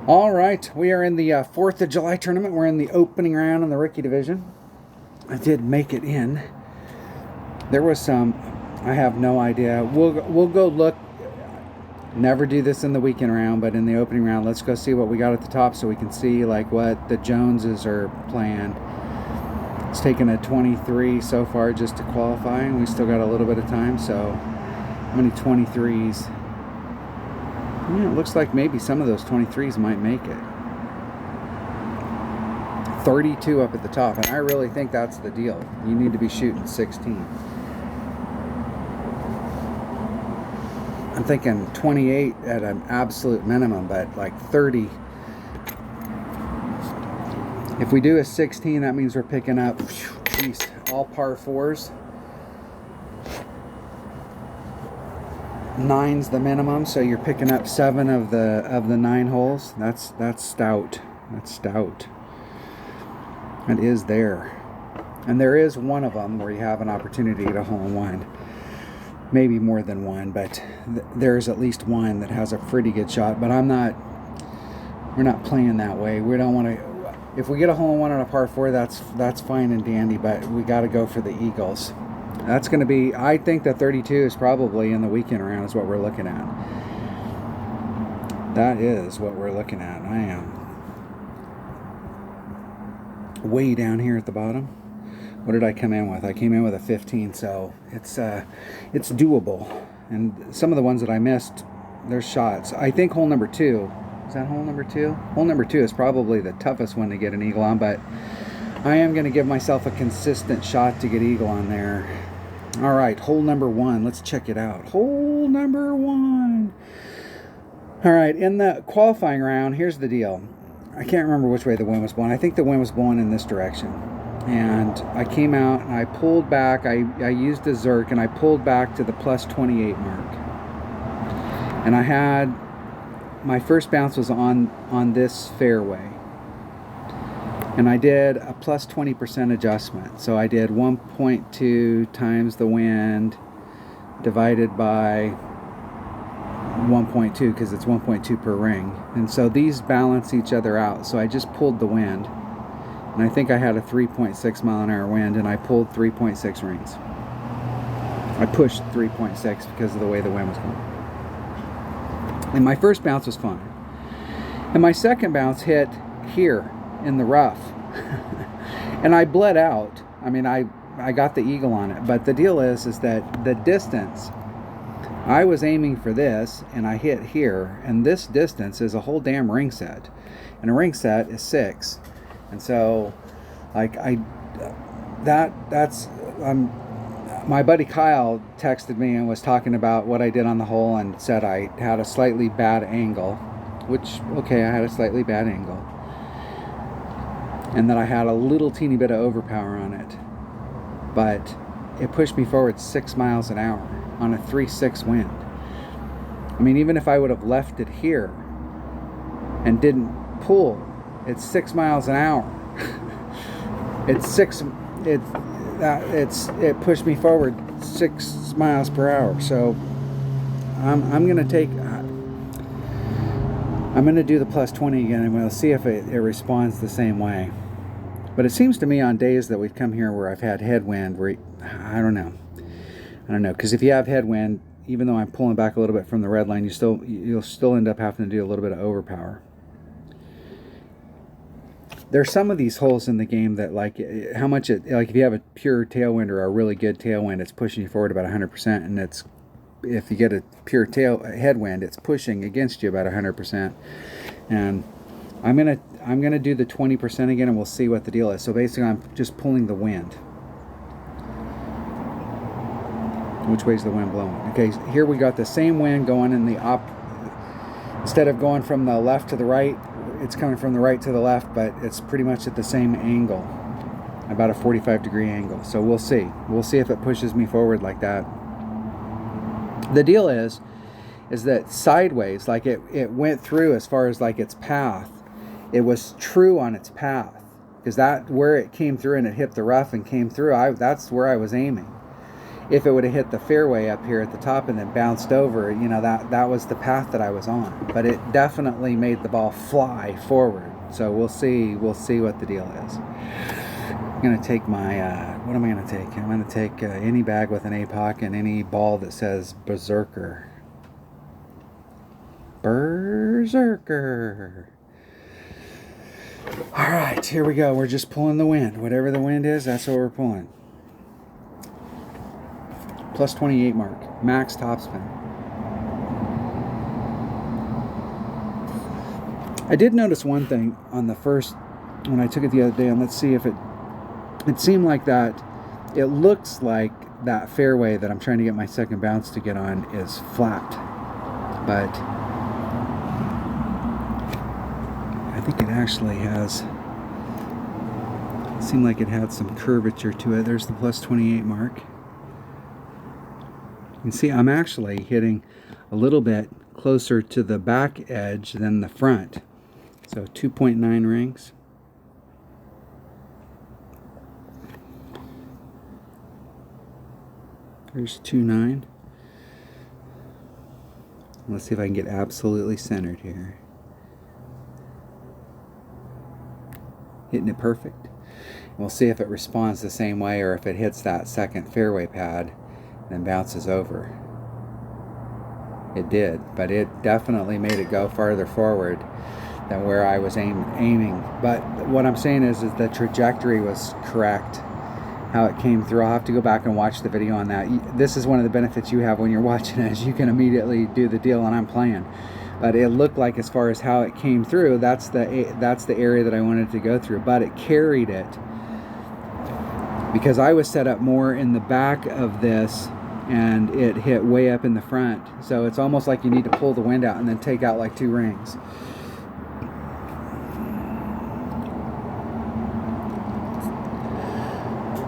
All right, we are in the 4th of July tournament. We're in the opening round in the rookie division. I did make it in. There was some, I have no idea. We'll go look. Never do this in the weekend round, but in the opening round, let's go see what we got at the top so we can see like what the Joneses are playing. It's taken a 23 so far just to qualify, and we still got a little bit of time. So, how many 23s? Yeah, it looks like maybe some of those 23s might make it. 32 up at the top, and I really think that's the deal. You need to be shooting 16. I'm thinking 28 at an absolute minimum, but like 30. If we do a 16, that means we're picking up, geez, all par 4s. 9's the minimum, so you're picking up 7 of the 9 holes. That's stout. That's stout. It is there. And there is one of them where you have an opportunity to get a hole-in-one. Maybe more than one, but there's at least one that has a pretty good shot. But we're not playing that way. We don't want to. If we get a hole-in-one on a par 4, that's fine and dandy, but we got to go for the eagles. That's going to be, I think the 32 is probably in the weekend round is what we're looking at. That is what we're looking at. I am way down here at the bottom. What did I come in with? I came in with a 15, so it's doable. And some of the ones that I missed, there's shots. I think hole number 2, is that hole number 2? Hole number 2 is probably the toughest one to get an eagle on, but I am going to give myself a consistent shot to get eagle on there. All right, hole number 1. Let's check it out. Hole number 1. All right, in the qualifying round, here's the deal. I can't remember which way the wind was blowing. I think the wind was blowing in this direction. And I came out and I pulled back. I used a Zerk and I pulled back to the plus 28 mark. And I had, my first bounce was on this fairway. And I did a plus 20% adjustment. So I did 1.2 times the wind divided by 1.2 because it's 1.2 per ring. And so these balance each other out. So I just pulled the wind. And I think I had a 3.6 mile an hour wind, and I pulled 3.6 rings. I pushed 3.6 because of the way the wind was going. And my first bounce was fine. And my second bounce hit here in the rough. And I bled out. I mean, I got the eagle on it. But the deal is that the distance, I was aiming for this, and I hit here. And this distance is a whole damn ring set. And a ring set is 6. And so, like, my buddy Kyle texted me and was talking about what I did on the hole and said I had a slightly bad angle, which, okay, I had a slightly bad angle. And that I had a little teeny bit of overpower on it. But it pushed me forward 6 miles an hour on a 3.6 wind. I mean, even if I would have left it here and didn't pull, it's 6 miles an hour. It pushed me forward 6 miles per hour. So I'm gonna do the plus 20 again, and we'll see if it responds the same way. But it seems to me on days that we've come here where I've had headwind, where I don't know, because if you have headwind, even though I'm pulling back a little bit from the red line, you'll still end up having to do a little bit of overpower. There's some of these holes in the game that, like, how much it, like, if you have a pure tailwind or a really good tailwind, it's pushing you forward about 100%, and if you get a pure headwind, it's pushing against you about 100%. And I'm gonna do the 20% again, and we'll see what the deal is. So basically, I'm just pulling the wind. Which way's the wind blowing? Okay, here we got the same wind going in the instead of going from the left to the right, it's coming from the right to the left, but it's pretty much at the same angle, about a 45-degree angle. So we'll see. We'll see if it pushes me forward like that. The deal is that sideways, like it went through as far as like its path. It was true on its path, because that where it came through and it hit the rough and came through, that's where I was aiming. if it would have hit the fairway up here at the top and then bounced over, you know, that was the path that I was on. But it definitely made the ball fly forward. So we'll see what the deal is. I'm going to take my, what am I going to take? I'm going to take any bag with an APOC and any ball that says Berserker. Berserker. All right, here we go. We're just pulling the wind. Whatever the wind is, that's what we're pulling. Plus 28 mark. Max topspin. I did notice one thing on the first, when I took it the other day, and let's see if it seemed like that, it looks like that fairway that I'm trying to get my second bounce to get on is flat. But I think it actually has, it seemed like it had some curvature to it. There's the plus 28 mark. You can see I'm actually hitting a little bit closer to the back edge than the front. So 2.9 rings. There's 2.9. Let's see if I can get absolutely centered here. Hitting it perfect. We'll see if it responds the same way or if it hits that second fairway pad and then bounces over. It did, but it definitely made it go farther forward than where I was aiming. But what I'm saying is the trajectory was correct, how it came through. I'll have to go back and watch the video on that. This is one of the benefits you have when you're watching it, is you can immediately do the deal and I'm playing. But it looked like, as far as how it came through, that's the area that I wanted to go through. But it carried it because I was set up more in the back of this and it hit way up in the front. So it's almost like you need to pull the wind out and then take out like 2 rings.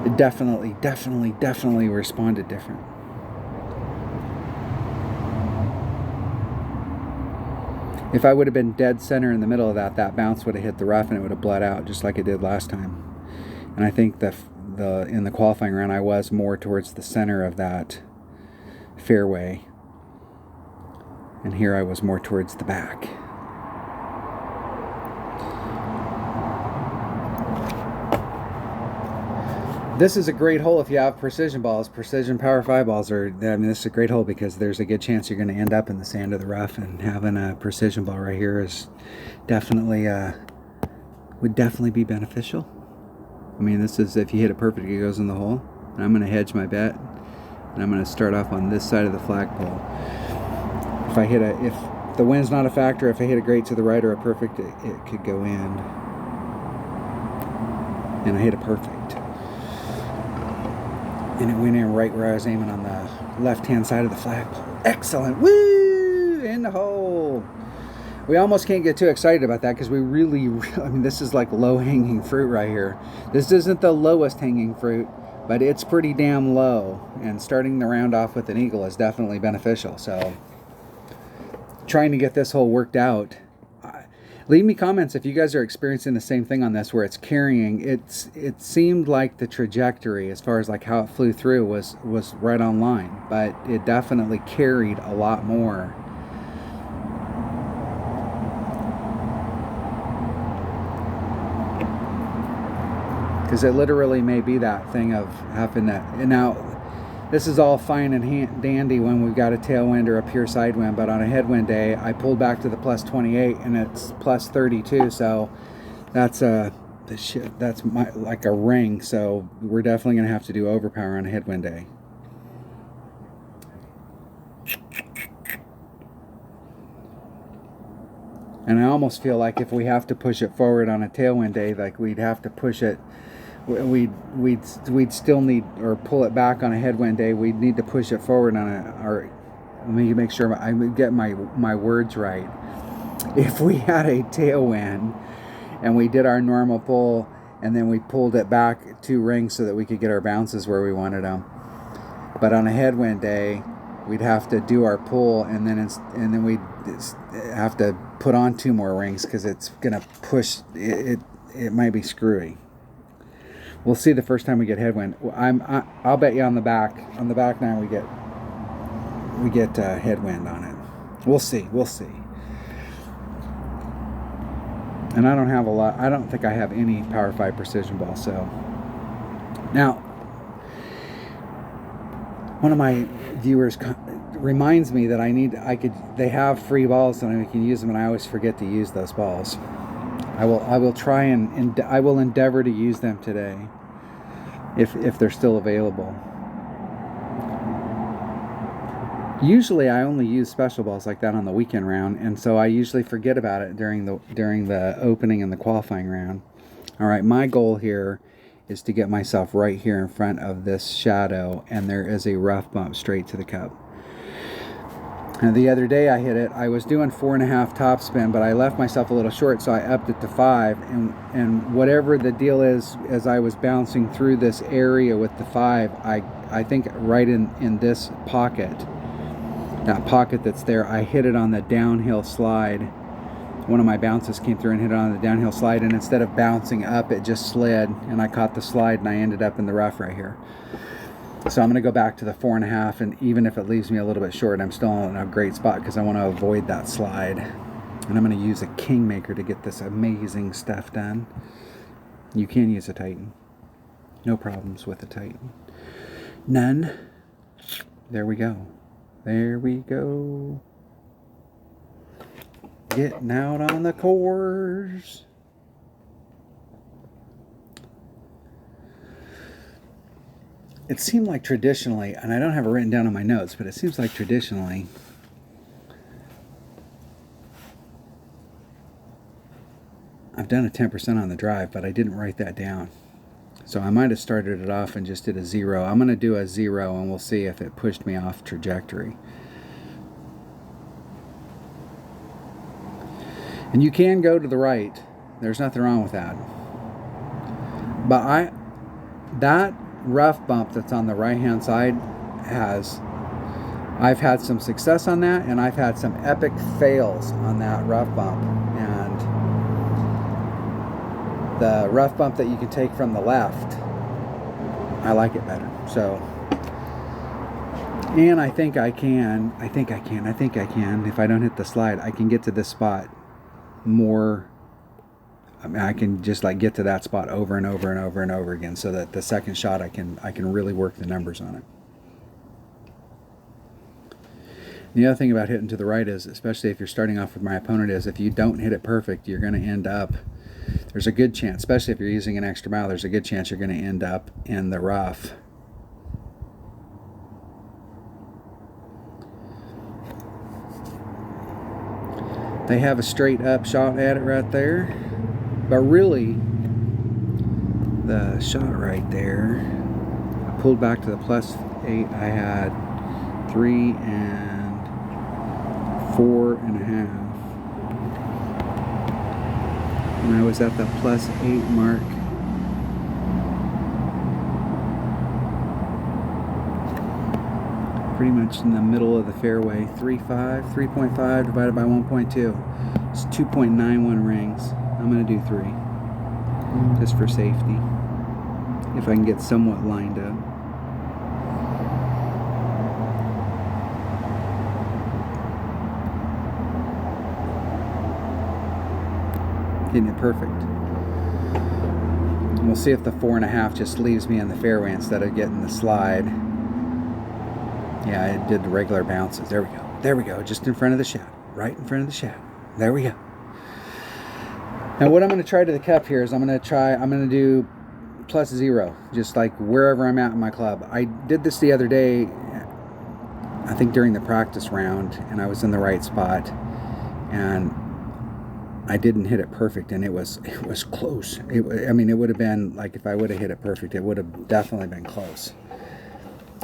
It definitely responded different. If I would have been dead center in the middle of that bounce would have hit the rough and it would have bled out just like it did last time. And I think in the qualifying round I was more towards the center of that fairway, and here I was more towards the back. This is a great hole if you have precision balls. Precision Power 5 balls this is a great hole because there's a good chance you're going to end up in the sand of the rough, and having a precision ball right here is definitely would definitely be beneficial. I mean, this is, if you hit it perfect, it goes in the hole. And I'm going to hedge my bet, and I'm going to start off on this side of the flagpole. If the wind's not a factor, if I hit it great to the right or a perfect, it could go in. And I hit it perfect. And it went in right where I was aiming, on the left-hand side of the flagpole. Excellent. Woo! In the hole. We almost can't get too excited about that because we really, I mean, this is like low-hanging fruit right here. This isn't the lowest hanging fruit, but it's pretty damn low. And starting the round off with an eagle is definitely beneficial. So, trying to get this hole worked out. Leave me comments if you guys are experiencing the same thing on this, where it's carrying. It seemed like the trajectory, as far as like how it flew through, was right on line, but it definitely carried a lot more. Because it literally may be that thing of having that. And now, this is all fine and dandy when we've got a tailwind or a pure side wind, but on a headwind day, I pulled back to the plus 28 and it's plus 32. So that's like a ring. So we're definitely going to have to do overpower on a headwind day. And I almost feel like if we have to push it forward on a tailwind day, like we'd have to push it. We'd still need, or pull it back on a headwind day. We'd need to push it forward on let me make sure I get my words right. If we had a tailwind and we did our normal pull and then we pulled it back 2 rings so that we could get our bounces where we wanted them, but on a headwind day we'd have to do our pull and then we'd have to put on 2 more rings because it's gonna push it. It might be screwy. We'll see the first time we get headwind. I'll bet you on the back nine we get headwind on it. We'll see. And I don't have a lot. I don't think I have any Power 5 precision balls. So now, one of my viewers reminds me that they have free balls and I can use them, and I always forget to use those balls. I will try and I will endeavor to use them today if they're still available. Usually I only use special balls like that on the weekend round, and so I usually forget about it during the opening and the qualifying round. All right, my goal here is to get myself right here in front of this shadow, and there is a rough bump straight to the cup. And the other day I hit it. I was doing 4.5 topspin, but I left myself a little short, so I upped it to 5. And whatever the deal is, as I was bouncing through this area with the 5, I think right in this pocket, that pocket that's there, I hit it on the downhill slide. One of my bounces came through and hit it on the downhill slide, and instead of bouncing up, it just slid, and I caught the slide, and I ended up in the rough right here. So I'm going to go back to the 4.5, and even if it leaves me a little bit short, I'm still in a great spot because I want to avoid that slide. And I'm going to use a Kingmaker to get this amazing stuff done. You can use a Titan. No problems with a Titan. None. There we go. There we go. Getting out on the course. It seemed like traditionally, and I don't have it written down on my notes, but it seems like traditionally I've done a 10% on the drive, but I didn't write that down. So I might have started it off and just did a 0. I'm going to do a 0, and we'll see if it pushed me off trajectory. And you can go to the right. There's nothing wrong with that. But that rough bump that's on the right hand side I've had some success on that, and I've had some epic fails on that rough bump. And the rough bump that you can take from the left, I like it better. So, and I think I can, if I don't hit the slide, I can get to this spot more. I mean, I can just like get to that spot over and over and over and over again, so that the second shot I can really work the numbers on it. The other thing about hitting to the right is, especially if you're starting off with my opponent, is if you don't hit it perfect, you're going to end up, there's a good chance, especially if you're using an extra mile, there's a good chance you're going to end up in the rough. They have a straight up shot at it right there. But really, the shot right there, I pulled back to the +8. I had 3 and 4.5. And I was at the +8 mark. Pretty much in the middle of the fairway. 3.5 divided by 1.2. It's 2.91 rings. I'm going to do 3, just for safety, if I can get somewhat lined up. Getting it perfect. And we'll see if the 4.5 just leaves me in the fairway instead of getting the slide. Yeah, it did the regular bounces. There we go. There we go. Just in front of the shadow. Right in front of the shadow. There we go. Now what I'm going to try to the cup here is I'm going to do +0, just like wherever I'm at in my club. I did this the other day, I think during the practice round, and I was in the right spot, and I didn't hit it perfect, and it was close. I mean, it would have been, like, if I would have hit it perfect, it would have definitely been close.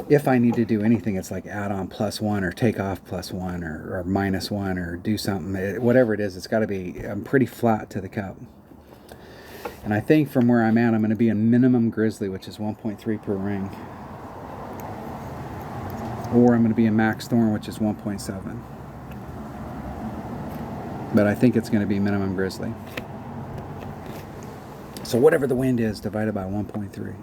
If I need to do anything, it's like add on +1 or take off +1 or -1 or do something. Whatever it is, it's got to be pretty flat to the cup. And I think from where I'm at, I'm going to be a minimum grizzly, which is 1.3 per ring. Or I'm going to be a max thorn, which is 1.7. But I think it's going to be minimum grizzly. So whatever the wind is divided by 1.3.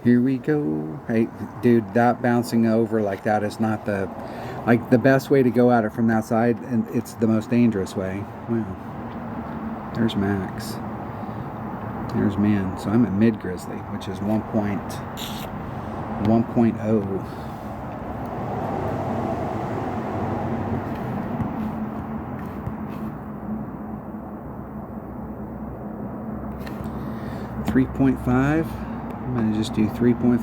Here we go. Hey, dude, that bouncing over like that is not the best way to go at it from that side, and it's the most dangerous way. Wow. There's max. There's min. So I'm at mid grizzly, which is 1.0. .5. I'm going to just do 3.5.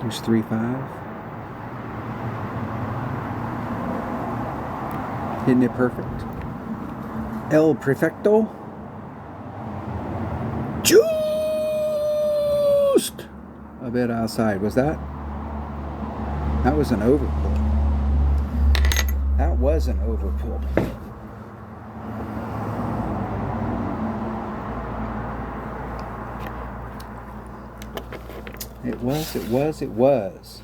There's 3.5. Hitting it perfect. El Perfecto. Just a bit outside. Was that? That was an overpull. That was an overpull. It was.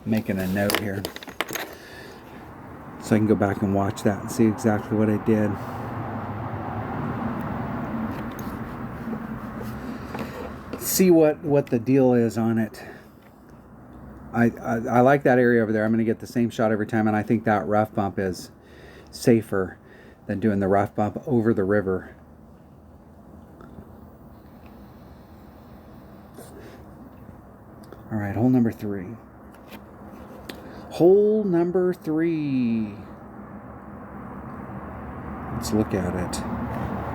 Making a note here so I can go back and watch that and see exactly what I did. See what the deal is on it. I like that area over there. I'm going to get the same shot every time, and I think that rough bump is safer than doing the rough bump over the river. All right, hole number 3. Hole number 3. Let's look at it.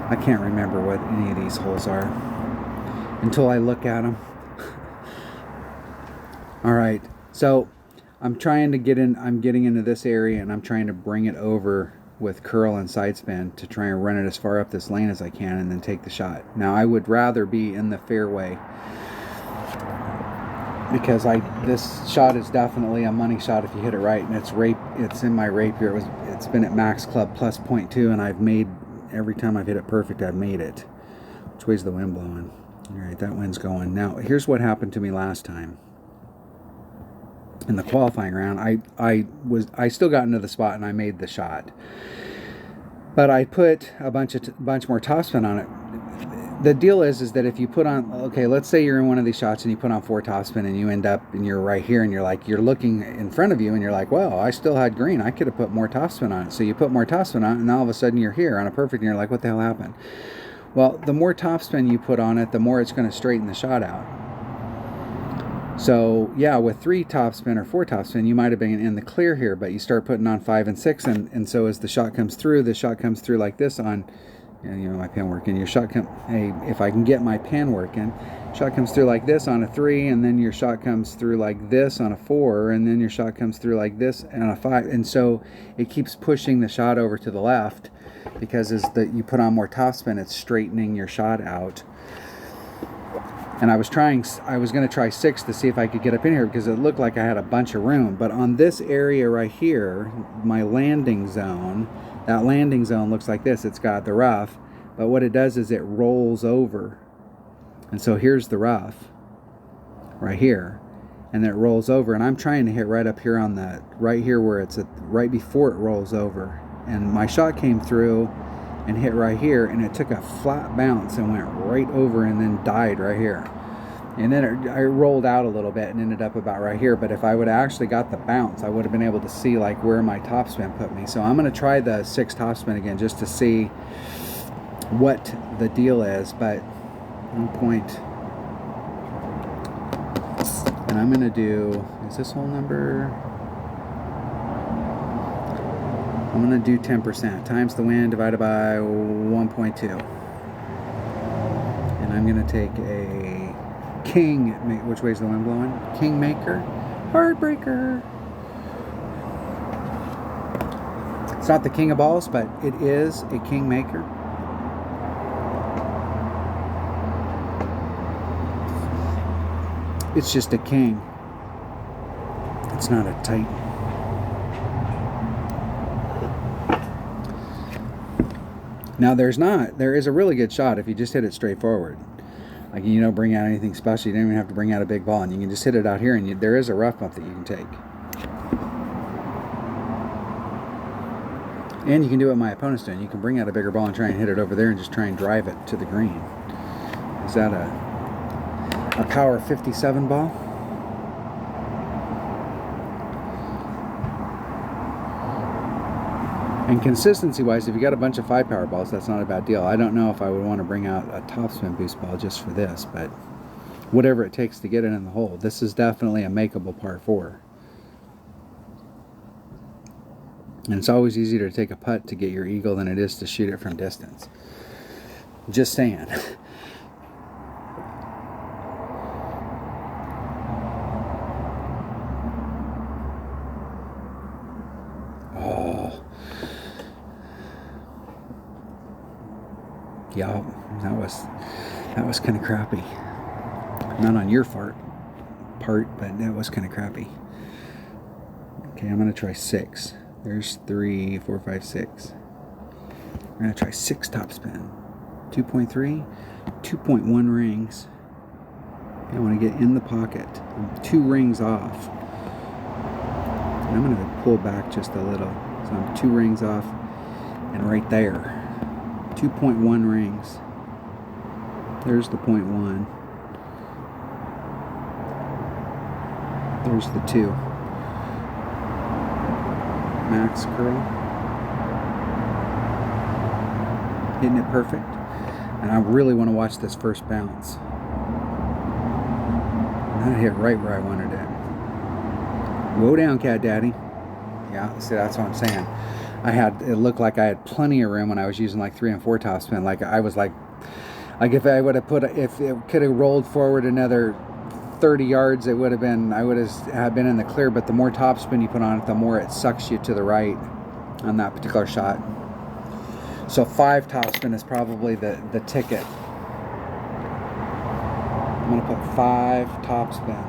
I can't remember what any of these holes are until I look at them. All right, so I'm trying to get in. I'm getting into this area, and I'm trying to bring it over with curl and side spin to try and run it as far up this lane as I can and then take the shot. Now I would rather be in the fairway because this shot is definitely a money shot if you hit it right, and it's in my rapier. It's been at max club plus 0.2, and I've made every time I've hit it perfect, I've made it. Which way's the wind blowing? All right, that wind's going. Now here's what happened to me last time. In the qualifying round, I still got into the spot and I made the shot, but I put a bunch more topspin on it. The deal is that if you put on, okay, let's say you're in one of these shots and you put on 4 topspin and you end up and you're right here and you're looking in front of you and you're like, well, I still had green, I could have put more topspin on it. So you put more topspin on it, and all of a sudden you're here on a perfect, and you're like, what the hell happened? Well, the more topspin you put on it, the more it's going to straighten the shot out. So yeah, with 3 topspin or 4 topspin, you might have been in the clear here, but you start putting on 5 and 6, and so as the shot comes through like this on, my pan working. Your shot hey, if I can get my pan working, shot comes through like this on a 3, and then your shot comes through like this on a 4, and then your shot comes through like this on a 5, and so it keeps pushing the shot over to the left because as you put on more topspin, it's straightening your shot out. And I was going to try 6 to see if I could get up in here because it looked like I had a bunch of room. But on this area right here, my landing zone, that landing zone looks like this. It's got the rough, but what it does is it rolls over. And so here's the rough right here, and it rolls over. And I'm trying to hit right up here on right here where it's right before it rolls over. And my shot came through and hit right here, and it took a flat bounce and went right over and then died right here. And then I rolled out a little bit and ended up about right here. But if I would have actually got the bounce, I would have been able to see like where my topspin put me. So I'm going to try the 6 topspin again just to see what the deal is. But 1 point, and I'm going to do, is this whole number? I'm going to do 10% times the wind divided by 1.2. And I'm going to take a king, which way's the wind blowing? Kingmaker, heartbreaker. It's not the king of balls, but it is a kingmaker. It's just a king. It's not a titan. Now there is a really good shot if you just hit it straight forward. Like, you don't bring out anything special. You don't even have to bring out a big ball, and you can just hit it out here, and there is a rough bump that you can take. And you can do what my opponent's doing. You can bring out a bigger ball and try and hit it over there and just try and drive it to the green. Is that a power 57 ball? And consistency-wise, if you got a bunch of 5 power balls, that's not a bad deal. I don't know if I would want to bring out a topspin boost ball just for this, but whatever it takes to get it in the hole. This is definitely a makeable par 4. And it's always easier to take a putt to get your eagle than it is to shoot it from distance. Just saying. Yeah, that was kind of crappy. Not on your part, but that was kind of crappy. Okay, I'm gonna try 6. There's 3, 4, 5, 6. We're gonna try 6 topspin. 2.3, 2.1 rings. I want to get in the pocket. I'm 2 rings off. And I'm gonna pull back just a little. So I'm 2 rings off, and right there. 2.1 rings. There's the 0.1. There's the 2. Max curl. Hitting it perfect. And I really want to watch this first bounce. And that hit right where I wanted it. Whoa down, Cat Daddy. Yeah, see, that's what I'm saying. It looked like I had plenty of room when I was using like 3 and 4 topspin. Like I was like if I would have if it could have rolled forward another 30 yards, I would have been in the clear. But the more topspin you put on it, the more it sucks you to the right on that particular shot. So 5 topspin is probably the ticket. I'm gonna put 5 topspin.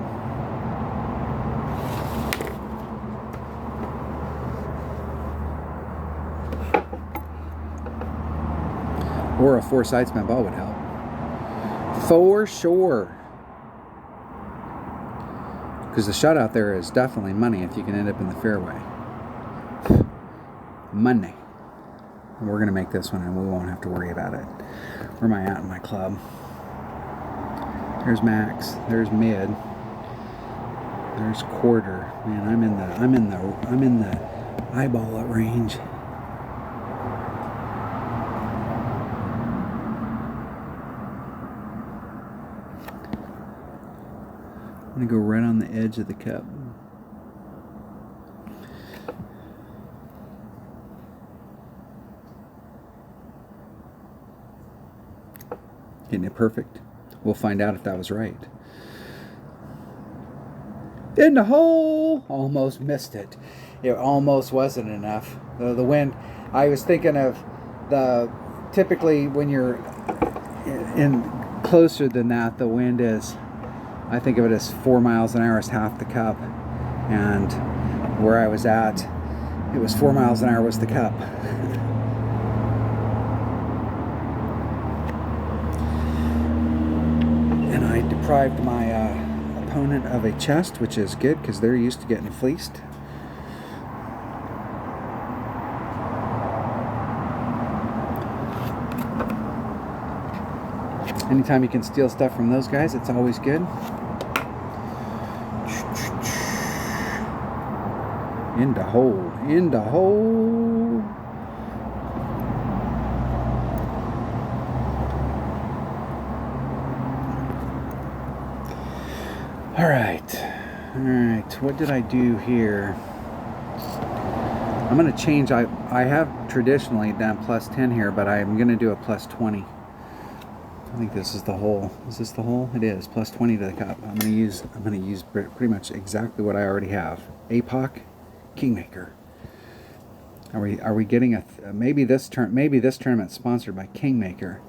Or a 4 sidespin ball would help. For sure. Because the shot out there is definitely money if you can end up in the fairway. Money. And we're going to make this one and we won't have to worry about it. Where am I at in my club? There's max. There's mid. There's quarter. Man, I'm in the eyeball at range. I'm going to go right on the edge of the cup. Getting it perfect. We'll find out if that was right. In the hole! Almost missed it. It almost wasn't enough. The wind, I was thinking of typically when you're in closer than that, the wind is, I think of it as 4 miles an hour is half the cup. And where I was at, it was 4 miles an hour was the cup. And I deprived my opponent of a chest, which is good because they're used to getting fleeced. Anytime you can steal stuff from those guys, it's always good. In the hole. In the hole. All right, what did I do here? I'm going to change. I have traditionally done plus 10 here, but I'm going to do a plus 20. I think this is the hole. Is this the hole? It is. Plus 20 to the cup. I'm going to use pretty much exactly what I already have. APOC, Kingmaker. Are we getting a maybe this tournament's sponsored by Kingmaker.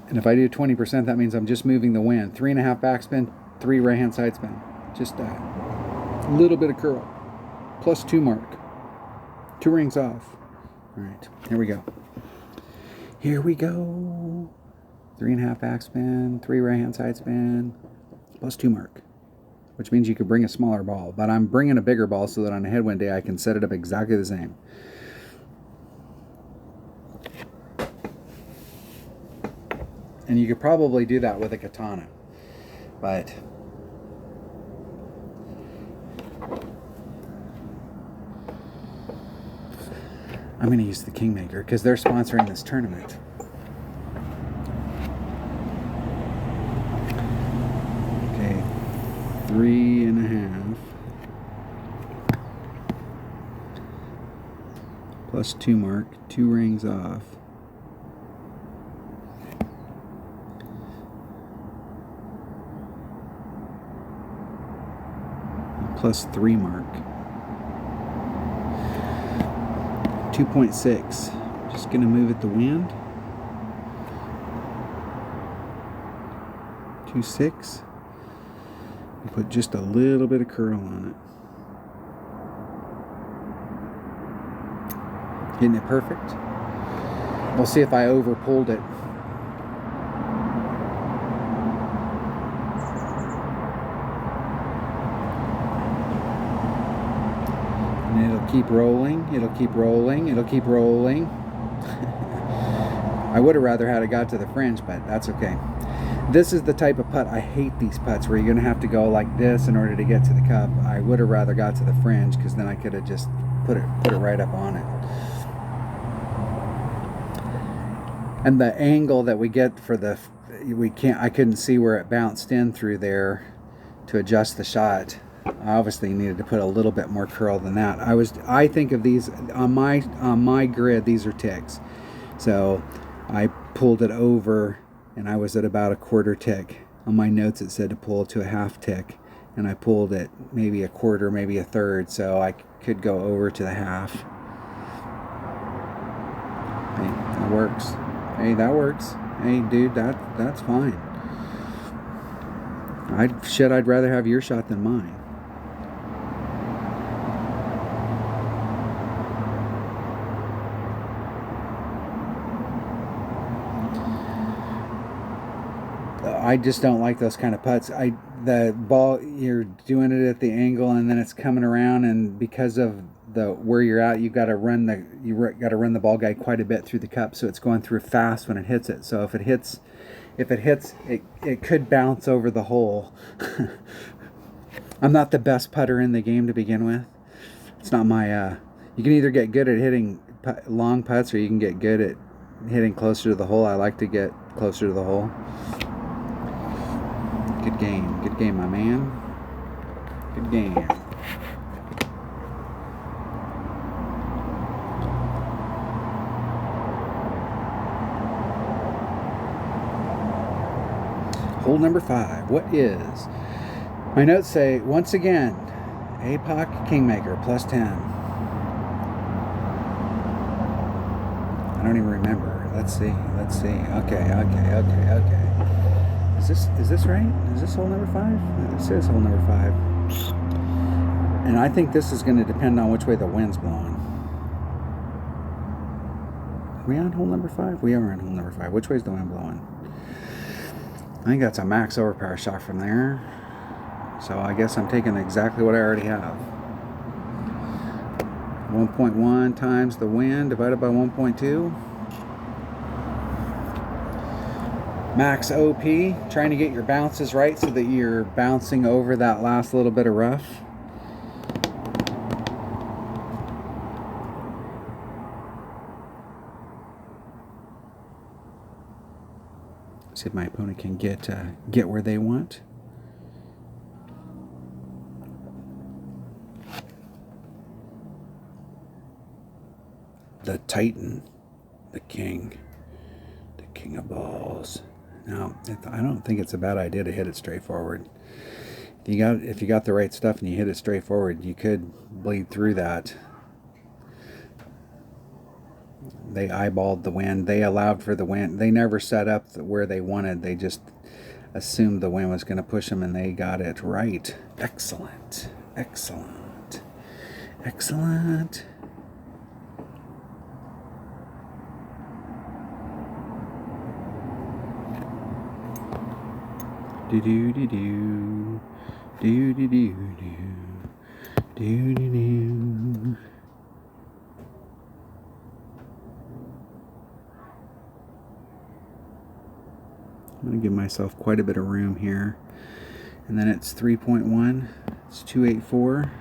And if I do 20%, that means I'm just moving the wind. 3.5 backspin, 3 right hand side spin. Just a little bit of curl. Plus 2 mark. 2 rings off. All right, here we go. Here we go. 3.5 backspin, 3 right hand side spin, plus 2 mark, which means you could bring a smaller ball, but I'm bringing a bigger ball so that on a headwind day I can set it up exactly the same. And you could probably do that with a katana, but I'm going to use the Kingmaker because they're sponsoring this tournament. Okay, 3.5 plus 2 mark, 2 rings off. Plus 3 mark. 2.6. Just going to move it the wind. 2.6. And put just a little bit of curl on it. Getting it perfect. We'll see if I over pulled it. And it'll keep rolling, it'll keep rolling, it'll keep rolling. I would have rather had it got to the fringe, but that's okay. This is the type of putt, I hate these putts where you're going to have to go like this in order to get to the cup. I would have rather got to the fringe because then I could have just put it right up on it. And the angle that we get for the, I couldn't see where it bounced in through there to adjust the shot. I obviously needed to put a little bit more curl than that. I think of these on my grid, these are ticks. So I pulled it over and I was at about a 1/4 tick. On my notes it said to pull it to a 1/2 tick, and I pulled it maybe a 1/4, maybe a 1/3, so I could go over to the 1/2. Hey, that works. Hey, that works. Hey, dude, that's fine. I'd rather have your shot than mine. I just don't like those kind of putts. The ball, you're doing it at the angle and then it's coming around, and because of where you're at, you got to run the ball guide quite a bit through the cup, so it's going through fast when it hits it. So if it hits, it could bounce over the hole. I'm not the best putter in the game to begin with. It's not my. You can either get good at hitting long putts, or you can get good at hitting closer to the hole. I like to get closer to the hole. Good game, my man. Good game. Hole number 5. What is? My notes say, once again, APOC Kingmaker, plus 10. I don't even remember. Let's see. Okay. Is this right? Is this hole number 5? It says hole number 5. And I think this is going to depend on which way the wind's blowing. Are we on hole number 5? We are on hole number 5. Which way's the wind blowing? I think that's a max overpower shot from there. So I guess I'm taking exactly what I already have. 1.1 times the wind divided by 1.2. Max OP, trying to get your bounces right so that you're bouncing over that last little bit of rough. See if my opponent can get where they want. The Titan, the king of balls. Now, I don't think it's a bad idea to hit it straight forward. If you got the right stuff and you hit it straight forward, you could bleed through that. They eyeballed the wind. They allowed for the wind. They never set up where they wanted. They just assumed the wind was going to push them, and they got it right. Excellent. Do do do do. Do do do do. Do do do. I'm going to give myself quite a bit of room here. And then it's 3.1. It's 284.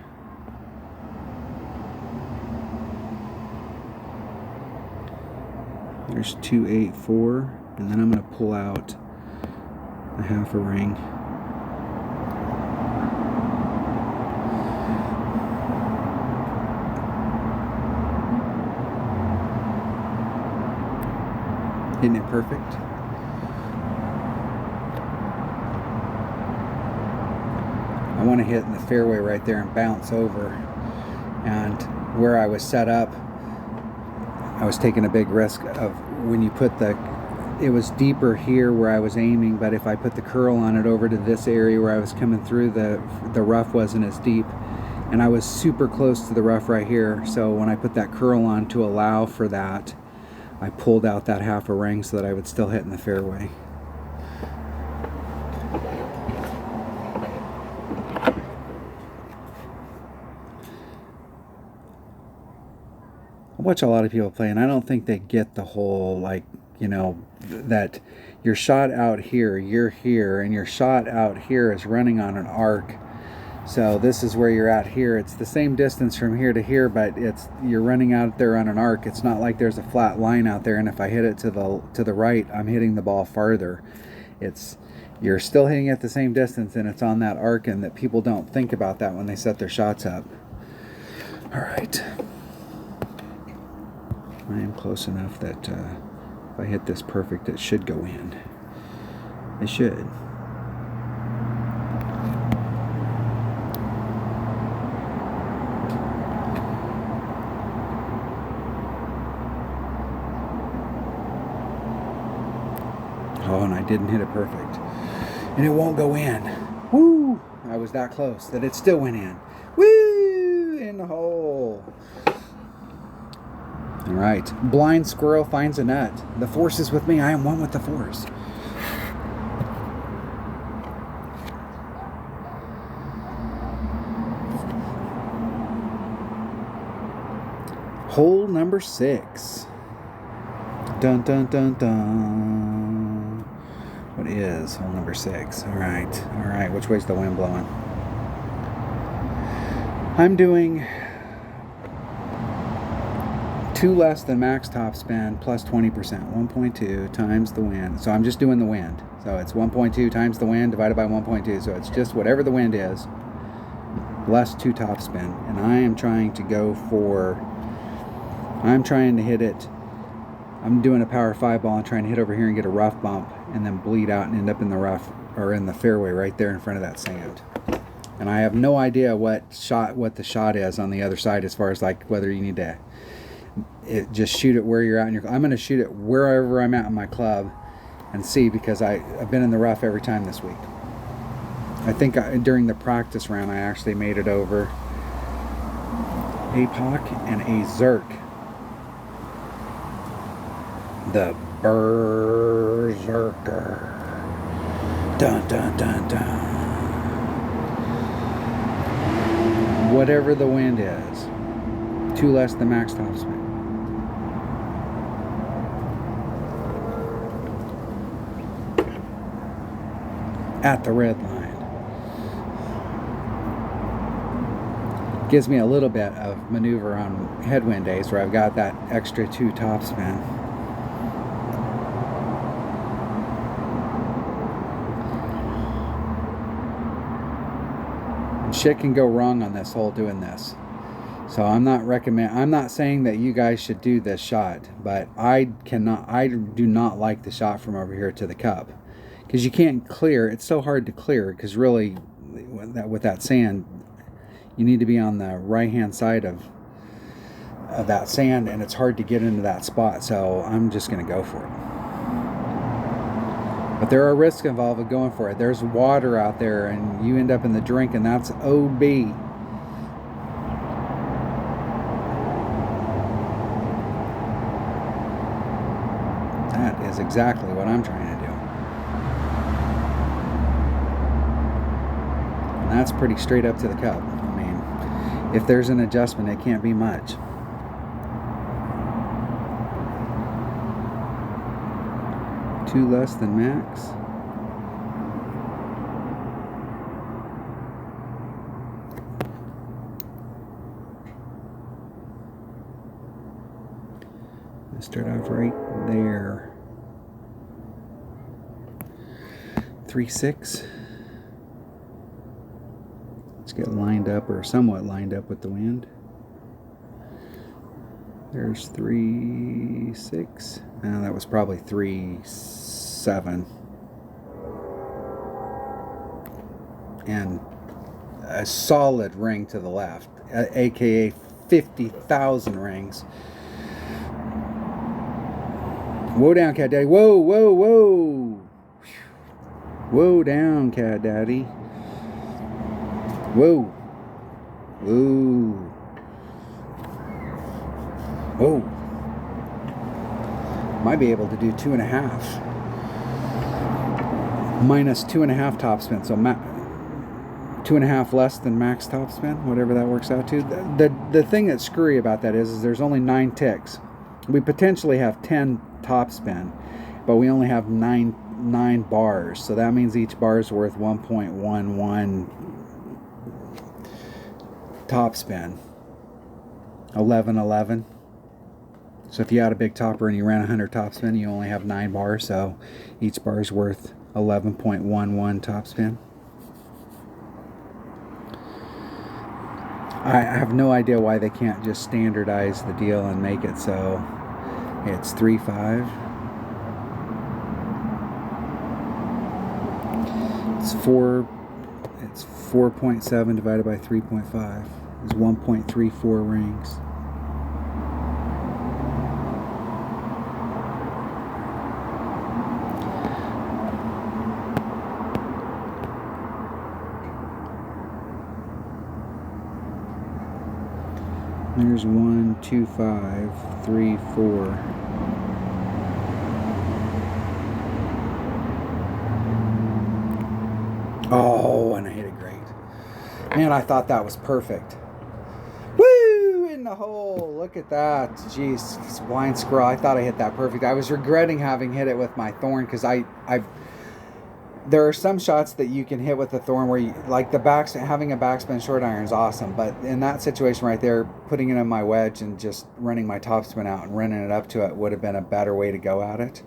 There's 284. And then I'm going to pull out a half a ring. Isn't it perfect? I want to hit in the fairway right there and bounce over. And where I was set up, I was taking a big risk of when you put it was deeper here where I was aiming, but if I put the curl on it over to this area where I was coming through, the rough wasn't as deep. And I was super close to the rough right here. So when I put that curl on to allow for that, I pulled out that half a ring so that I would still hit in the fairway. I watch a lot of people play, and I don't think they get the whole, like, you know, that your shot out here, you're here, and your shot out here is running on an arc. So this is where you're at here. It's the same distance from here to here, but you're running out there on an arc. It's not like there's a flat line out there, and if I hit it to the right, I'm hitting the ball farther. You're still hitting at the same distance, and it's on that arc, and that people don't think about that when they set their shots up. All right. I am close enough that if I hit this perfect, it should go in. It should. Oh, and I didn't hit it perfect. And it won't go in. Woo! I was that close that it still went in. Woo! In the hole. All right. Blind squirrel finds a nut. The force is with me. I am one with the force. Hole number 6. Dun dun dun dun. What is hole number 6? All right. All right. Which way's the wind blowing? I'm doing 2 less than max topspin plus 20%. 1.2 times the wind. So I'm just doing the wind. So it's 1.2 times the wind divided by 1.2. So it's just whatever the wind is, less 2 topspin. And I am trying to hit it. I'm doing a power 5 ball and trying to hit over here and get a rough bump and then bleed out and end up in the rough or in the fairway right there in front of that sand. And I have no idea what the shot is on the other side as far as like whether you need to just shoot it where you're at. I'm going to shoot it wherever I'm at in my club and see, because I've been in the rough every time this week. I think during the practice round I actually made it over APOC and a Zerk. The Berserker. Dun dun dun dun. Whatever the wind is, 2 less than max topspin. At the red line. Gives me a little bit of maneuver on headwind days where I've got that extra 2 topspin. Shit can go wrong on this hole doing this. So I'm not saying that you guys should do this shot, but I do not like the shot from over here to the cup, because you can't clear. It's so hard to clear, because really with that sand, you need to be on the right hand side of that sand, and it's hard to get into that spot. So I'm just going to go for it. But there are risks involved with going for it. There's water out there, and you end up in the drink, and that's OB. That is exactly what I'm trying to do. that's pretty straight up to the cup. I mean, if there's an adjustment, it can't be much. Two less than max. Let's start off right there. 3-6. Let's get lined up, or somewhat lined up with the wind. There's 3-6. Now that was probably 3-7. And a solid ring to the left, aka 50,000 rings. Whoa down, Cat Daddy. Whoa, whoa, whoa. Whoa down, Cat Daddy. Whoa. Whoa. Whoa. Might be able to do 2.5. Minus 2.5 topspin. So 2.5 less than max topspin, whatever that works out to. The thing that's screwy about that is there's only 9 ticks. We potentially have 10 topspin, but we only have 9 bars. So that means each bar is worth 1.11 topspin. 11. So if you had a big topper and you ran 100 topspin, you only have 9 bars, so each bar is worth 11.11 topspin. I have no idea why they can't just standardize the deal and make it so it's 3.5. It's 4.7 divided by 3.5 is 1.34 rings. There's 1, 2, 5, 3, 4. Oh, and I hit it great. Man, I thought that was perfect. Woo! In the hole. Look at that. Jeez, blind squirrel. I thought I hit that perfect. I was regretting having hit it with my thorn because there are some shots that you can hit with the thorn where you, like having a backspin short iron is awesome, but in that situation right there, putting it in my wedge and just running my topspin out and running it up to it would have been a better way to go at it.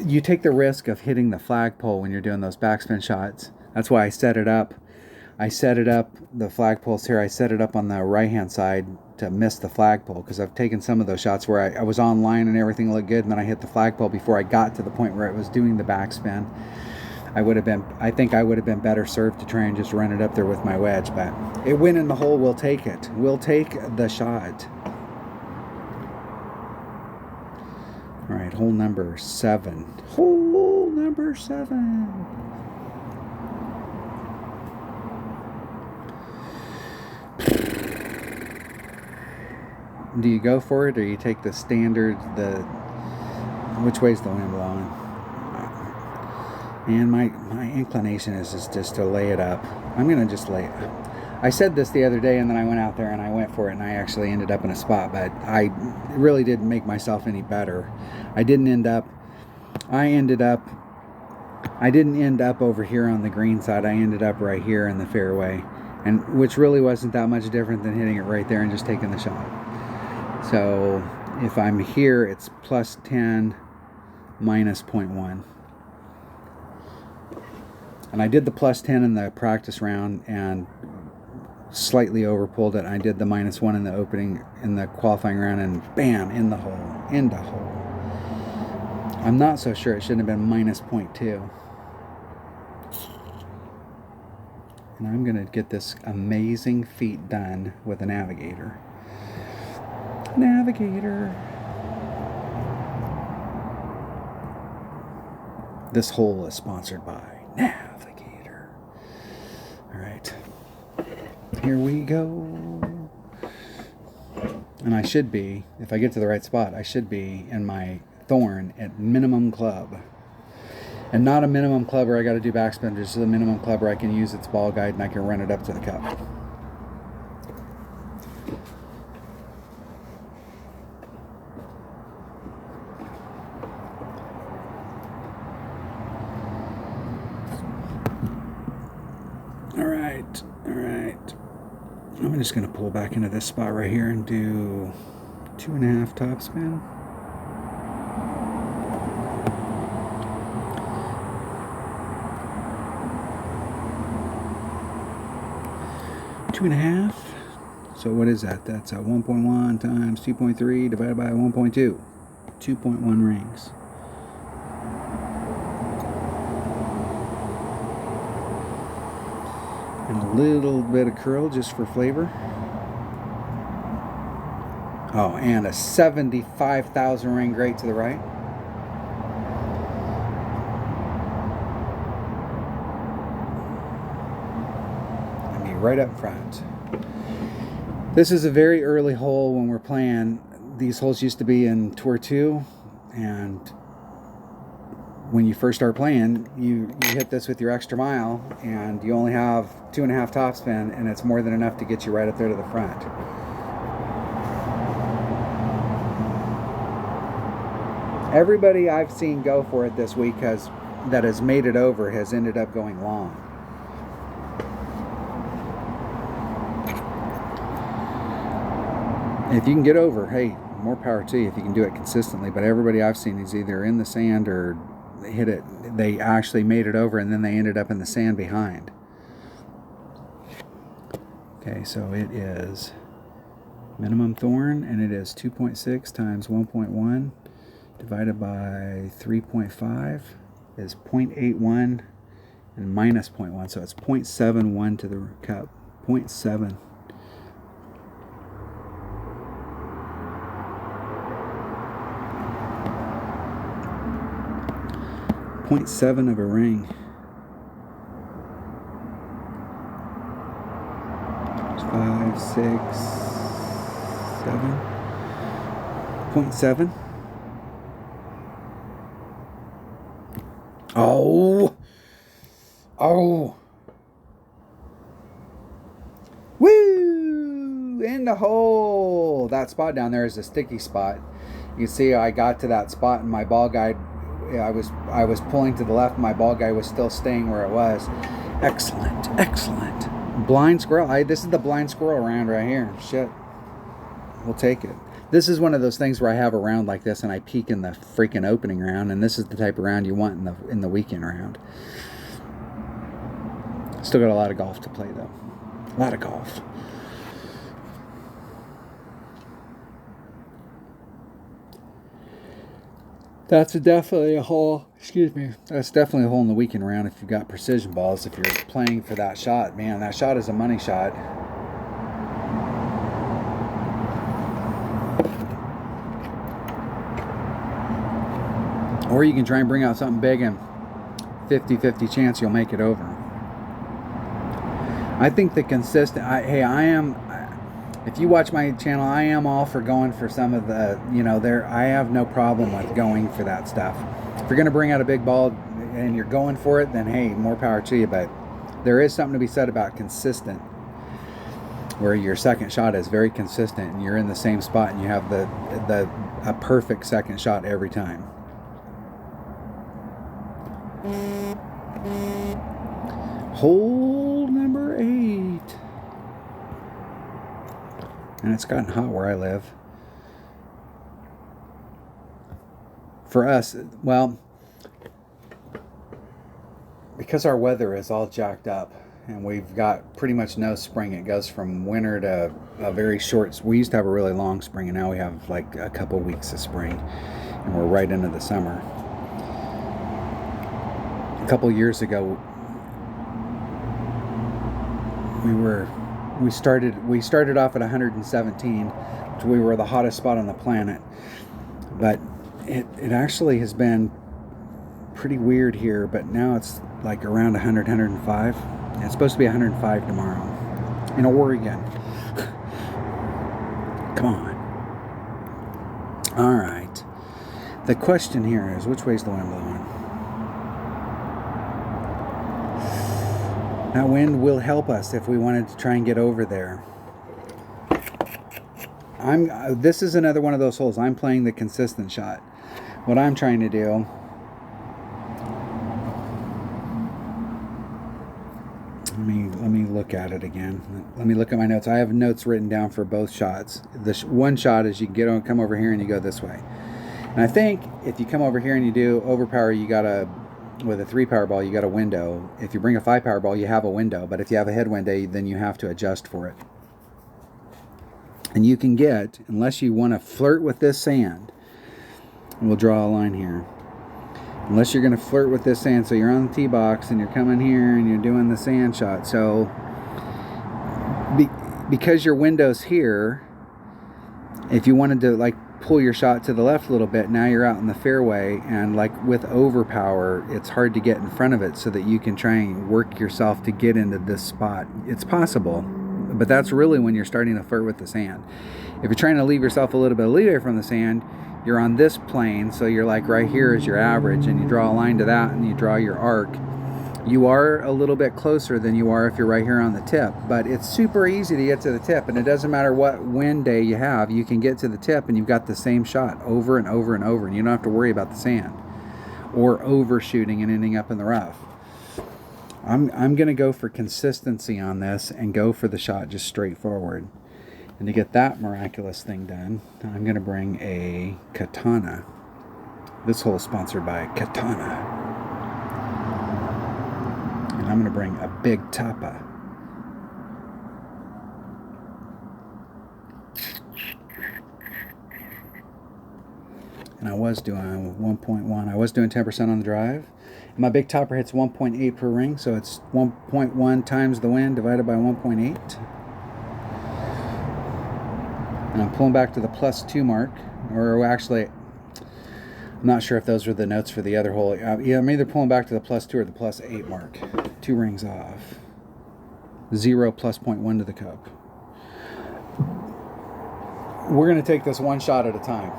You take the risk of hitting the flagpole when you're doing those backspin shots. That's why I set it up. The flagpole's here. I set it up on the right hand side to miss the flagpole because I've taken some of those shots where I was on line and everything looked good, and then I hit the flagpole before I got to the point where it was doing the backspin. I think I would have been better served to try and just run it up there with my wedge, but it went in the hole. We'll take it. We'll take the shot. All right, hole number 7. Hole number 7. Do you go for it, or you take the standard, which way's the wind blowing? And my inclination is just to lay it up. I'm going to just lay it up. I said this the other day, and then I went out there and I went for it, and I actually ended up in a spot, but I really didn't make myself any better. I didn't end up over here on the green side. I ended up right here in the fairway, and which really wasn't that much different than hitting it right there and just taking the shot. So if I'm here, it's plus 10 minus 0.1. And I did the plus 10 in the practice round and slightly overpulled it. I did the minus 1 in the qualifying round, and bam, in the hole. I'm not so sure. It shouldn't have been minus 0.2. And I'm going to get this amazing feat done with a Navigator. This hole is sponsored by Navigator. All right, here we go. And I should be, if I get to the right spot, I should be in my thorn at minimum club. And not a minimum club where I got to do backspin, just a minimum club where I can use its ball guide and I can run it up to the cup. All right. I'm just going to pull back into this spot right here and do 2.5 topspin. Two and a half. So what is that? That's a 1.1 times 2.3 divided by 1.2. 2.1 rings. And a little bit of curl just for flavor. Oh, and a 75,000 ring grate to the right. I mean, right up front. This is a very early hole when we're playing. These holes used to be in Tour 2, and when you first start playing, you hit this with your extra mile, and you only have 2.5 topspin, and it's more than enough to get you right up there to the front. Everybody I've seen go for it this week that has made it over has ended up going long. If you can get over, hey, more power to you if you can do it consistently. But everybody I've seen is either in the sand or hit it. They actually made it over and then they ended up in the sand behind. Okay, so it is minimum thorn, and it is 2.6 times 1.1 divided by 3.5 is 0.81 and minus 0.1, so it's 0.71 to the cup. 0.7. .7 of a ring. 5, 6, 7. 0.7. Oh! Woo! In the hole! That spot down there is a sticky spot. You can see I got to that spot and my ball guide, I was pulling to the left, my ball guide was still staying where it was. Excellent, excellent. Blind squirrel. This is the blind squirrel round right here. Shit. We'll take it. This is one of those things where I have a round like this and I peak in the freaking opening round, and this is the type of round you want in the weekend round. Still got a lot of golf to play though. A lot of golf. That's definitely a hole. Excuse me. That's definitely a hole in the weekend round if you've got precision balls. If you're playing for that shot, man, that shot is a money shot. Or you can try and bring out something big and 50-50 chance you'll make it over. I think the consistent. If you watch my channel, I am all for going for some of the, I have no problem with going for that stuff. If you're going to bring out a big ball and you're going for it, then hey, more power to you. But there is something to be said about consistent, where your second shot is very consistent and you're in the same spot and you have a perfect second shot every time. Hole number 8. And it's gotten hot where I live. For us, well, because our weather is all jacked up and we've got pretty much no spring. It goes from winter to a very short. We used to have a really long spring, and now we have like a couple weeks of spring, and we're right into the summer. A couple years ago, we started off at 117, which we were the hottest spot on the planet. But it actually has been pretty weird here, but now it's like around 100, 105. It's supposed to be 105 tomorrow in Oregon. Come on. All right. The question here is, which way is the wind blowing? That wind will help us if we wanted to try and get over there. This is another one of those holes. I'm playing the consistent shot. What I'm trying to do, let me look at it again. Let me look at my notes. I have notes written down for both shots. The one shot is you come over here and you go this way. And I think if you come over here and you do overpower, you gotta, with a 3 power ball, you got a window. If you bring a 5 power ball, you have a window. But if you have a headwind, then you have to adjust for it. And you can get, unless you want to flirt with this sand, and we'll draw a line here. Unless you're going to flirt with this sand, so you're on the tee box and you're coming here and you're doing the sand shot. So because your window's here, if you wanted to like pull your shot to the left a little bit, now you're out in the fairway, and like with overpower, it's hard to get in front of it so that you can try and work yourself to get into this spot. It's possible, but that's really when you're starting to flirt with the sand. If you're trying to leave yourself a little bit of leeway from the sand, you're on this plane, so you're like right here is your average, and you draw a line to that and you draw your arc. You are a little bit closer than you are if you're right here on the tip, but it's super easy to get to the tip, and it doesn't matter what wind day you have, you can get to the tip and you've got the same shot over and over and over, and you don't have to worry about the sand or overshooting and ending up in the rough. I'm going to go for consistency on this and go for the shot just straightforward. And to get that miraculous thing done, I'm going to bring a Katana. This hole is sponsored by Katana. And I'm going to bring a Big Tapa. And I was doing 1.1. I was doing 10% on the drive. And my Big Topper hits 1.8 per ring, so it's 1.1 times the wind divided by 1.8. And I'm pulling back to the +2 mark, or actually, I'm not sure if those were the notes for the other hole. Yeah, I'm either pulling back to the +2 or the +8 mark. 2 rings off. 0 plus 0.1 to the cup. We're going to take this one shot at a time.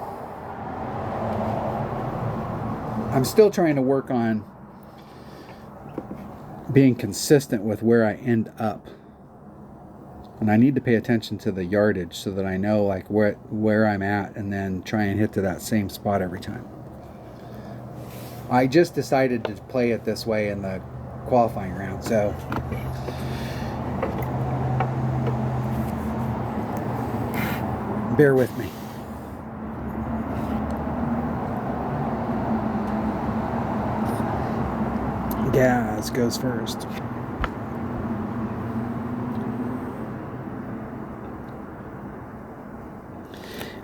I'm still trying to work on being consistent with where I end up. And I need to pay attention to the yardage so that I know like where I'm at, and then try and hit to that same spot every time. I just decided to play it this way in the qualifying round, so bear with me. Gas goes first.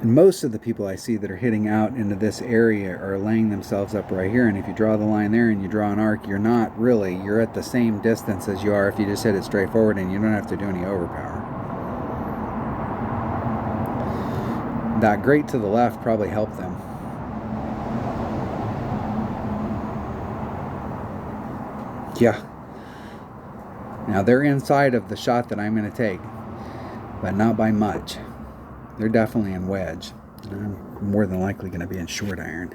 And most of the people I see that are hitting out into this area are laying themselves up right here. And if you draw the line there and you draw an arc, you're not really. You're at the same distance as you are if you just hit it straight forward and you don't have to do any overpower. That grate to the left probably helped them. Yeah. Now they're inside of the shot that I'm going to take, but not by much. They're definitely in wedge. I'm more than likely going to be in short iron.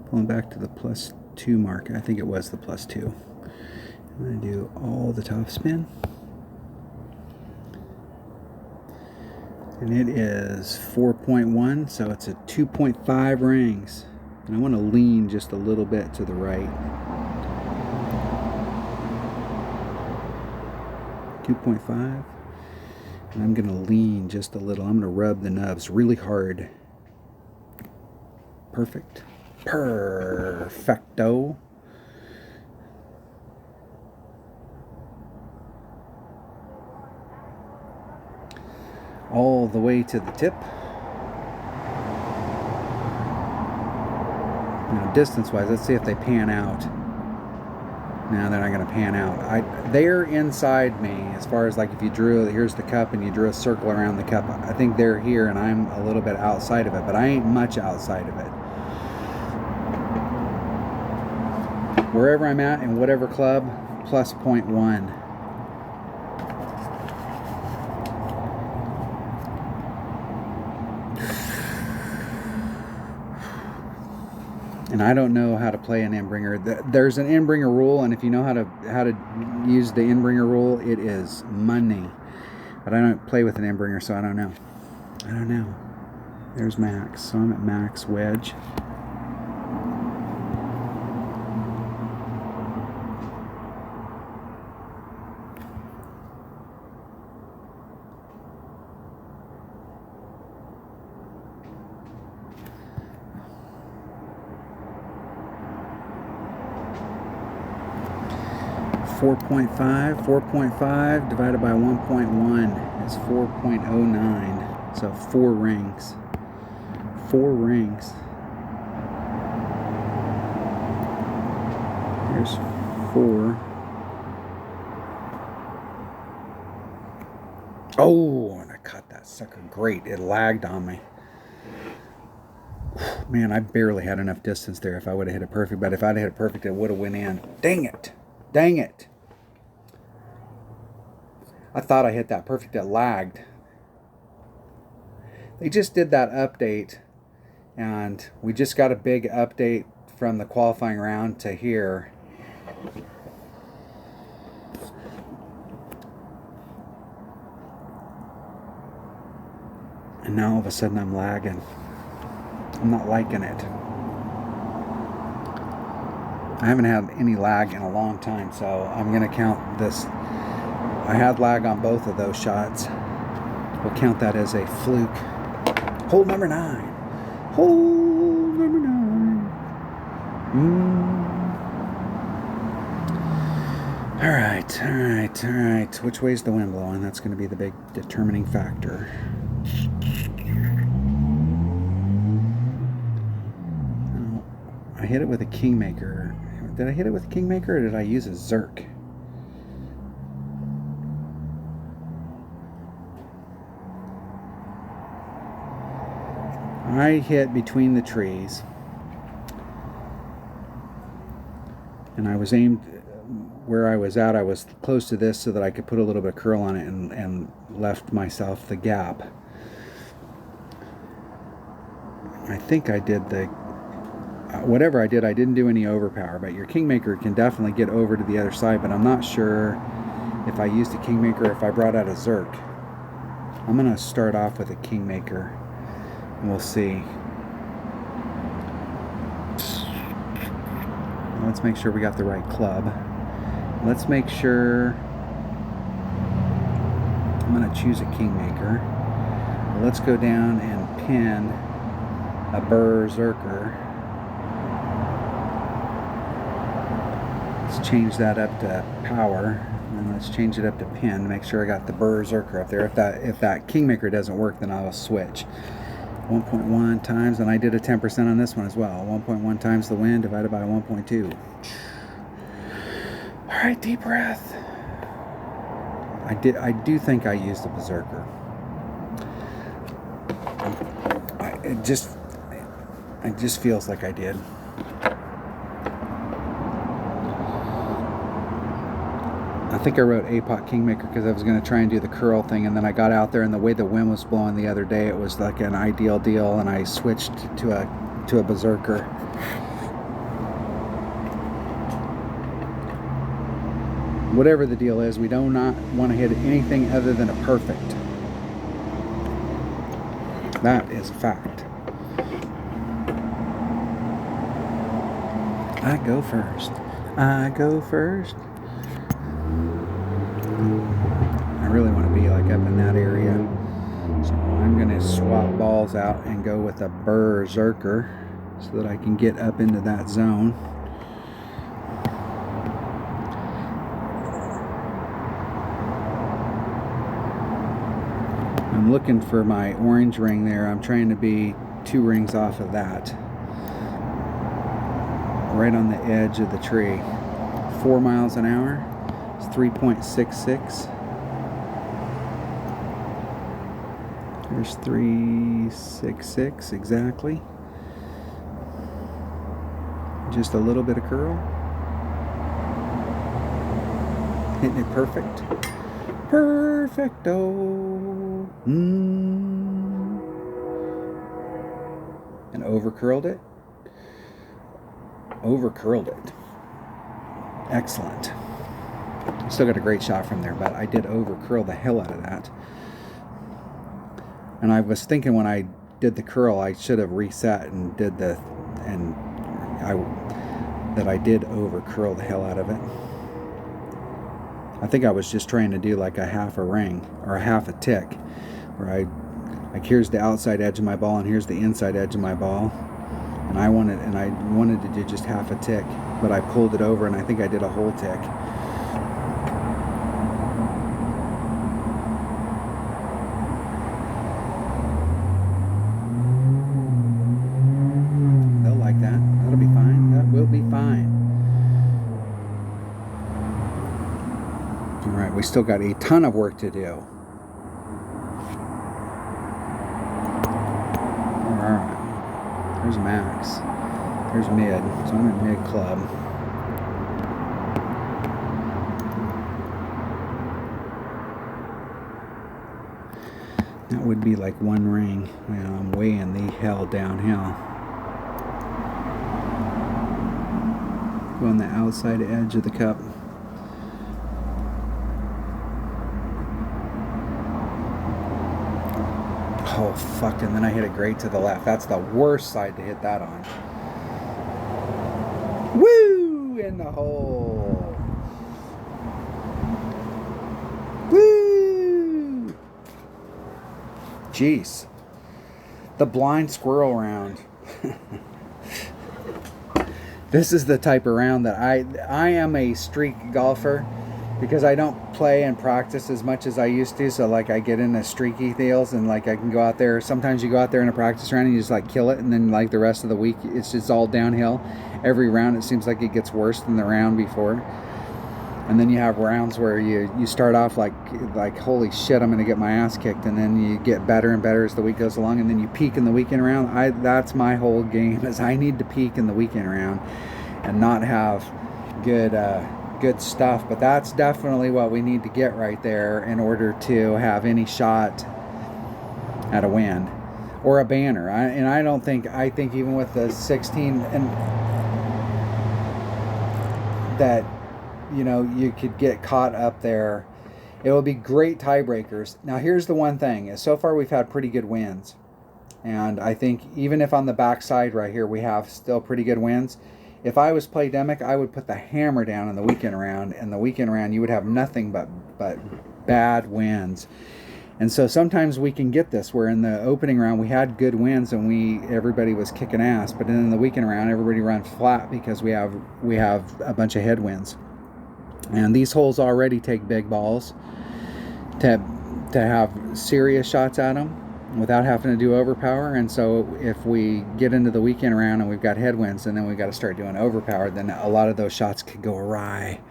Pulling back to the +2 mark. I think it was the +2. I'm going to do all the top spin. And it is 4.1, so it's a 2.5 rings. And I want to lean just a little bit to the right. 2.5. And I'm going to lean just a little. I'm going to rub the nubs really hard. Perfect. Perfecto. All the way to the tip. Now, distance-wise, let's see if they pan out. No, they're not going to pan out. They're inside me as far as like if you drew, here's the cup and you drew a circle around the cup. I think they're here and I'm a little bit outside of it, but I ain't much outside of it. Wherever I'm at in whatever club, plus 0.1. And I don't know how to play an in-bringer. There's an in-bringer rule, and if you know how to use the in-bringer rule, it is money. But I don't play with an in-bringer, so I don't know. There's max. So I'm at max wedge. Four point five divided by 1.1 is 4.09. So 4 rings. 4 rings. Here's 4. Oh, and I caught that sucker great. It lagged on me. Man, I barely had enough distance there if I would have hit it perfect. But if I'd hit it perfect, it would have went in. Dang it. Dang it. I thought I hit that perfect. It lagged. They just did that update, and we just got a big update from the qualifying round to here. And now all of a sudden I'm lagging. I'm not liking it. I haven't had any lag in a long time, so I'm going to count this. I had lag on both of those shots. We'll count that as a fluke. Hole number 9. Hole number 9. All right. Which way's the wind blowing? That's going to be the big determining factor. I hit it with a Kingmaker. Did I hit it with a Kingmaker, or did I use a Zerk? I hit between the trees, and I was aimed where I was at. I was close to this so that I could put a little bit of curl on it, and left myself the gap. I think I did the whatever I did. I didn't do any overpower, but your Kingmaker can definitely get over to the other side, but I'm not sure if I used a Kingmaker or if I brought out a Zerk. I'm going to start off with a Kingmaker, and we'll see. Let's make sure we got the right club. Let's make sure I'm going to choose a Kingmaker. Let's go down and pin a Berserker. Let's change that up to power, and let's change it up to pin to make sure I got the Berserker up there. If that Kingmaker doesn't work, then I'll switch. 1.1 times, and I did a 10% on this one as well. 1.1 times the wind divided by 1.2. All right, deep breath. I do think I used a Berserker. It just feels like I did. I think I wrote APOC Kingmaker because I was going to try and do the curl thing, and then I got out there, and the way the wind was blowing the other day, it was like an ideal deal, and I switched to a Berserker. Whatever the deal is, we do not want to hit anything other than a perfect. That is a fact. I go first. I really want to be like up in that area, so I'm going to swap balls out and go with a Berserker so that I can get up into that zone. I'm looking for my orange ring there. I'm trying to be 2 rings off of that, right on the edge of the tree. 4 miles an hour. 3.66. There's 3.66 exactly. Just a little bit of curl. Hitting it perfect. Perfecto. And over curled it. over curled it. Excellent. Still got a great shot from there, but I did over curl the hell out of that. And I was thinking when I did the curl, I should have reset and did that I did over curl the hell out of it. I think I was just trying to do like a half a ring or a half a tick, where like here's the outside edge of my ball and here's the inside edge of my ball, and I wanted to do just half a tick, but I pulled it over and I think I did a whole tick. They'll like that. That'll be fine. That will be fine. All right, we still got a ton of work to do. All right, there's max. There's mid. So I'm at mid club. That would be like one ring. Well, I'm way in the hell downhill. Go on the outside edge of the cup. Oh, fuck, and then I hit it great to the left. That's the worst side to hit that on. Woo! In the hole. Woo! Jeez. The blind squirrel round. This is the type of round that I am a streak golfer, because I don't play and practice as much as I used to. So like I get into streaky deals, and like I can go out there. Sometimes you go out there in a practice round and you just like kill it, and then like the rest of the week it's just all downhill. Every round it seems like it gets worse than the round before. And then you have rounds where you start off like holy shit, I'm gonna get my ass kicked, and then you get better and better as the week goes along, and then you peak in the weekend round. That's my whole game, is I need to peak in the weekend round and not have good stuff. But that's definitely what we need to get right there in order to have any shot at a win or a banner. I think even with the 16 and that, you know, you could get caught up there. It will be great tiebreakers. Now here's the one thing, is so far we've had pretty good wins, and I think even if on the back side right here we have still pretty good wins, if I was Playdemic, I would put the hammer down in the weekend round. In the weekend round, you would have nothing but bad wins. And so sometimes we can get this, where in the opening round we had good wins and everybody was kicking ass, but then in the weekend round everybody runs flat because we have a bunch of headwinds. And these holes already take big balls to have serious shots at them without having to do overpower. And so if we get into the weekend round and we've got headwinds, and then we've got to start doing overpower, then a lot of those shots could go awry.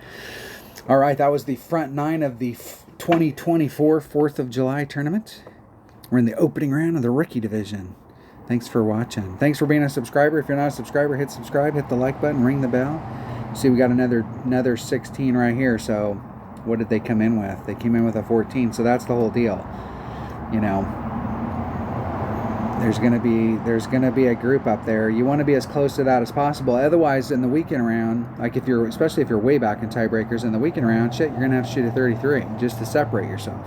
All right, that was the front nine of the 2024 4th of July tournament. We're in the opening round of the rookie division. Thanks for watching. Thanks for being a subscriber. If you're not a subscriber, hit subscribe, hit the like button, ring the bell. See, we got another 16 right here. So what did they come in with? They came in with a 14. So that's the whole deal. You know, there's gonna be a group up there. You want to be as close to that as possible. Otherwise, in the weekend round, like especially if you're way back in tiebreakers, in the weekend round, shit, you're gonna have to shoot a 33 just to separate yourself.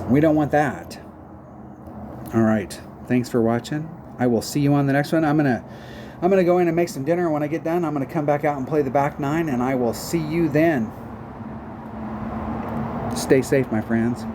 We don't want that. All right, thanks for watching. I will see you on the next one. I'm gonna go in and make some dinner. When I get done, I'm gonna come back out and play the back nine, and I will see you then. Stay safe, my friends.